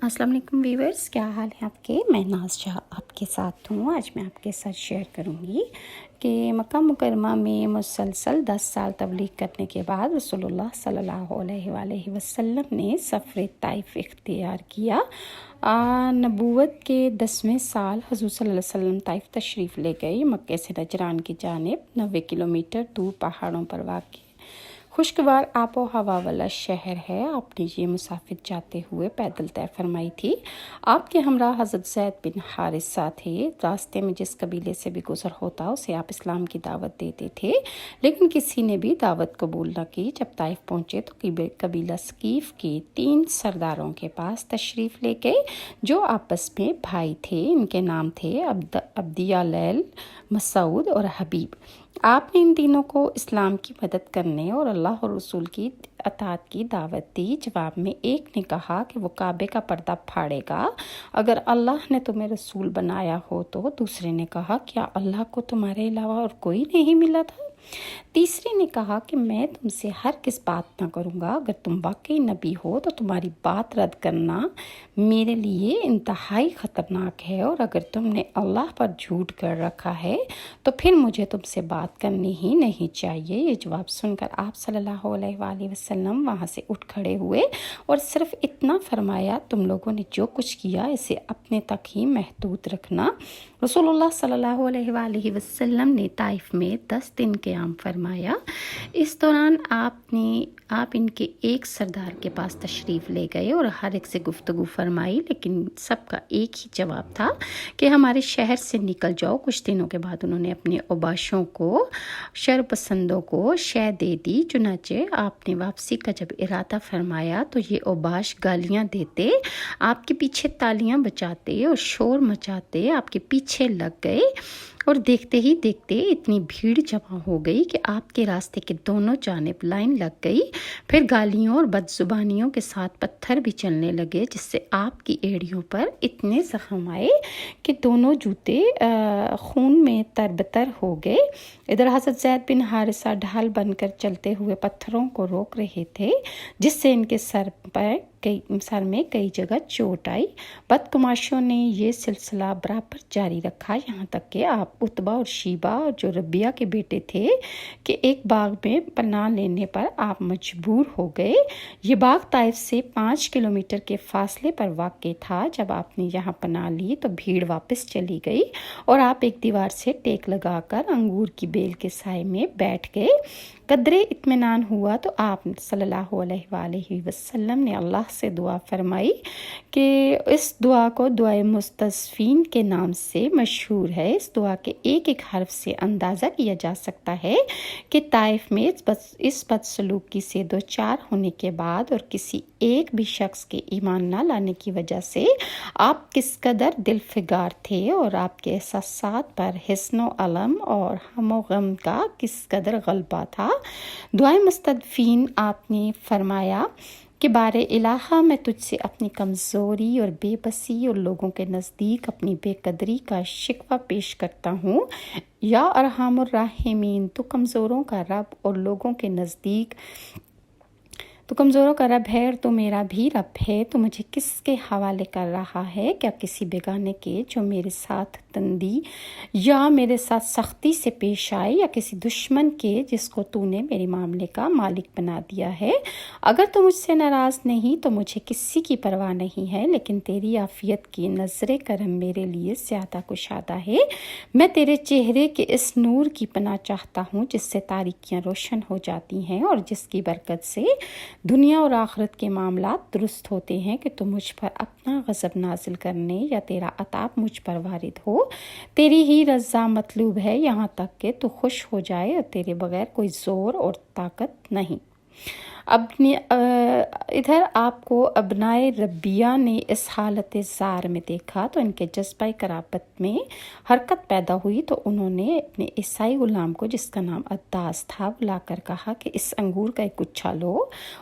السلام علیکم ویورز، کیا حال ہے آپ کے؟ میں ناز شاہ آپ کے ساتھ ہوں۔ آج میں آپ کے ساتھ شیئر کروں گی کہ مکہ مکرمہ میں مسلسل 10 سال تبلیغ کرنے کے بعد رسول اللہ صلی اللہ علیہ وآلہ وسلم نے سفر طائف اختیار کیا۔ نبوت کے 10ویں سال حضور صلی اللہ علیہ وسلم طائف تشریف لے گئے۔ مکہ سے نجران کی جانب 90 کلومیٹر دور پہاڑوں پر واقع خوشگوار آب و ہوا والا شہر ہے۔ آپ نے یہ مسافت جاتے ہوئے پیدل طے فرمائی تھی۔ آپ کے ہمراہ حضرت زید بن حارثہ تھے۔ راستے میں جس قبیلے سے بھی گزر ہوتا اسے آپ اسلام کی دعوت دیتے تھے، لیکن کسی نے بھی دعوت قبول نہ کی۔ جب طائف پہنچے تو قبیلہ ثقیف کے 3 سرداروں کے پاس تشریف لے گئے جو آپس میں بھائی تھے۔ ان کے نام تھے عبدیہ لیل، مسعود اور حبیب۔ آپ نے ان تینوں کو اسلام کی مدد کرنے اور اللہ اور رسول کی اطاعت کی دعوت دی۔ جواب میں ایک نے کہا کہ وہ کعبے کا پردہ پھاڑے گا اگر اللہ نے تمہیں رسول بنایا ہو تو۔ دوسرے نے کہا کیا اللہ کو تمہارے علاوہ اور کوئی نہیں ملا تھا؟ تیسرے نے کہا کہ میں تم سے ہرگز بات نہ کروں گا، اگر تم واقعی نبی ہو تو تمہاری بات رد کرنا میرے لیے انتہائی خطرناک ہے، اور اگر تم نے اللہ پر جھوٹ کر رکھا ہے تو پھر مجھے تم سے بات کرنی ہی نہیں چاہیے۔ یہ جواب سن کر آپ صلی اللہ علیہ وآلہ وسلم وہاں سے اٹھ کھڑے ہوئے اور صرف اتنا فرمایا، تم لوگوں نے جو کچھ کیا اسے اپنے تک ہی محدود رکھنا۔ رسول اللہ صلی اللہ علیہ وآلہ وسلم نے طائف میں 10 دن قیام فرمایا۔ اس دوران آپ ان کے ایک سردار کے پاس تشریف لے گئے اور ہر ایک سے گفتگو فرمائی، لیکن سب کا ایک ہی جواب تھا کہ ہمارے شہر سے نکل جاؤ۔ کچھ دنوں کے بعد انہوں نے اپنے اوباشوں کو، شر پسندوں کو شے دے دی۔ چنانچہ آپ نے واپسی کا جب ارادہ فرمایا تو یہ اوباش گالیاں دیتے، آپ کے پیچھے تالیاں بجاتے اور شور مچاتے آپ کے پیچھے لگ گئے، اور دیکھتے ہی دیکھتے اتنی بھیڑ جمع ہو گئی کہ آپ کے راستے کے دونوں جانب لائن لگ گئی۔ پھر گالیوں اور بد زبانیوں کے ساتھ پتھر بھی چلنے لگے، جس سے آپ کی ایڑیوں پر اتنے زخم آئے کہ دونوں جوتے خون میں تربتر ہو گئے۔ ادھر حضرت زید بن حارثہ ڈھال بن کر چلتے ہوئے پتھروں کو روک رہے تھے، جس سے ان کے سر میں کئی جگہ چوٹ آئی۔ بدگماشوں نے یہ سلسلہ برابر جاری رکھا، یہاں تک کہ آپ عتبہ اور شیبہ جو ربیہ کے بیٹے تھے کہ ایک باغ میں پناہ لینے پر آپ مجبور ہو گئے۔ یہ باغ طائف سے 5 کلومیٹر کے فاصلے پر واقع تھا۔ جب آپ نے یہاں پناہ لی تو بھیڑ واپس چلی گئی اور آپ ایک دیوار سے ٹیک لگا کر انگور کی بیل کے سائے میں بیٹھ گئے۔ قدرے اطمینان ہوا تو آپ صلی اللہ علیہ وآلہ وسلم نے اللہ سے دعا فرمائی کہ اس دعا کو دعائے مستضعفین کے نام سے مشہور ہے۔ اس دعا کے ایک ایک حرف سے اندازہ کیا جا سکتا ہے کہ طائف میں اس بدسلوکی سے دوچار ہونے کے بعد اور کسی ایک بھی شخص کے ایمان نہ لانے کی وجہ سے آپ کس قدر دل فگار تھے، اور آپ کے احساسات پر حزن و علم اور ہم و غم کا کس قدر غلبہ تھا۔ دعائے مستضعفین آپ نے فرمایا کہ بار الہ میں تجھ سے اپنی کمزوری اور بے بسی اور لوگوں کے نزدیک اپنی بے قدری کا شکوہ پیش کرتا ہوں۔ یا ارحم الراحمین، تو کمزوروں کا رب اور لوگوں کے نزدیک تو کمزوروں کا رب ہے اور تو میرا بھی رب ہے۔ تو مجھے کس کے حوالے کر رہا ہے؟ کیا کسی بیگانے کے جو میرے ساتھ تندی یا میرے ساتھ سختی سے پیش آئے، یا کسی دشمن کے جس کو تو نے میرے معاملے کا مالک بنا دیا ہے؟ اگر تو مجھ سے ناراض نہیں تو مجھے کسی کی پرواہ نہیں ہے، لیکن تیری عافیت کی نظر کرم میرے لیے زیادہ کشادہ ہے۔ میں تیرے چہرے کے اس نور کی پناہ چاہتا ہوں جس سے تاریکیاں روشن ہو جاتی ہیں، اور جس کی برکت سے دنیا اور آخرت کے معاملات درست ہوتے ہیں، کہ تو مجھ پر اپنا غضب نازل کرنے یا تیرا عطاب مجھ پر وارد ہو۔ تیری ہی رضا مطلوب ہے، یہاں تک کہ تو خوش ہو جائے، اور تیرے بغیر کوئی زور اور طاقت نہیں۔ ادھر آپ کو ابنائے ربیہ نے اس حالت زار میں دیکھا تو ان کے جذبہ قرابت میں حرکت پیدا ہوئی، تو انہوں نے اپنے عیسائی غلام کو جس کا نام عداس تھا بلا کر کہا کہ اس انگور کا ایک گچھا لو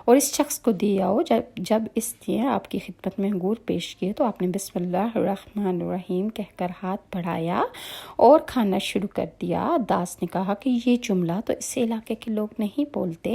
اور اس شخص کو دے آؤ۔ جب اس نے آپ کی خدمت میں انگور پیش کیے تو آپ نے بسم اللہ الرحمن الرحیم کہہ کر ہاتھ بڑھایا اور کھانا شروع کر دیا۔ عداس نے کہا کہ یہ جملہ تو اس علاقے کے لوگ نہیں بولتے۔